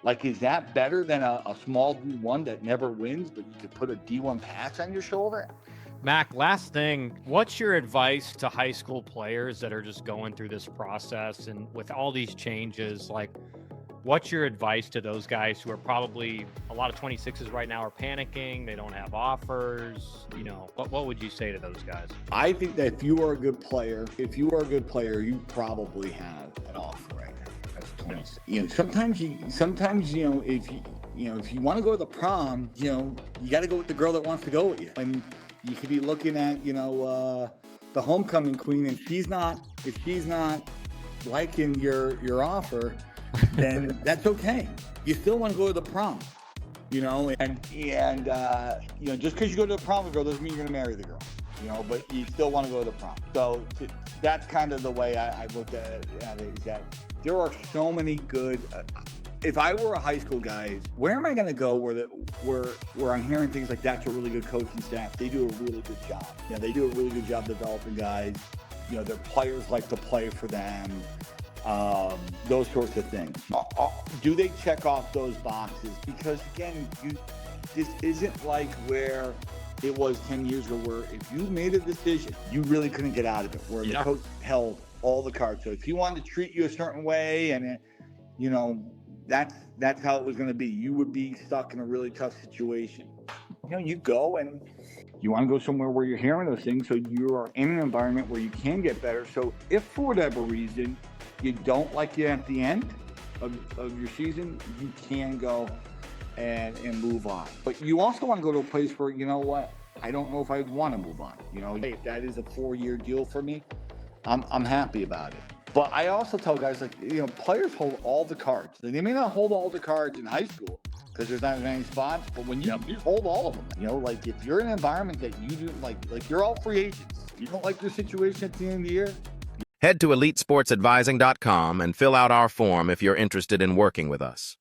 Like, is that better than a small D1 that never wins, but you could put a D1 pass on your shoulder? Mac, last thing, what's your advice to high school players that are just going through this process and with all these changes? Like, what's your advice to those guys who are probably, a lot of 26s right now are panicking, they don't have offers? You know, what would you say to those guys? I think that if you are a good player, you probably have an offer right now. That's 26. You know, sometimes if you want to go to the prom, you got to go with the girl that wants to go with you. And you could be looking at, the homecoming queen, and if she's not liking your offer, then that's okay. You still want to go to the prom, and just because you go to the prom with a girl doesn't mean you're going to marry the girl, but you still want to go to the prom. So that's kind of the way I looked at it, is that there are so many good. If I were a high school guy, where am I going to go where I'm hearing things like that's a really good coaching staff? They do a really good job. They do a really good job developing guys. Their players like to play for them. Those sorts of things. Do they check off those boxes? Because again, this isn't like where it was 10 years ago, where if you made a decision, you really couldn't get out of it, where the coach held all the cards. So if he wanted to treat you a certain way, and that's how it was going to be, you would be stuck in a really tough situation. You go and you want to go somewhere where you're hearing those things, so you are in an environment where you can get better. So if for whatever reason you don't like it at the end of your season, you can go and move on. But you also want to go to a place where, I don't know if I'd want to move on. If that is a 4-year deal for me, I'm happy about it. But I also tell guys, players hold all the cards. They may not hold all the cards in high school because there's not as many spots, but when you hold all of them, if you're in an environment that you do, like you're all free agents, you don't like your situation at the end of the year, Head to EliteSportsAdvising.com and fill out our form if you're interested in working with us.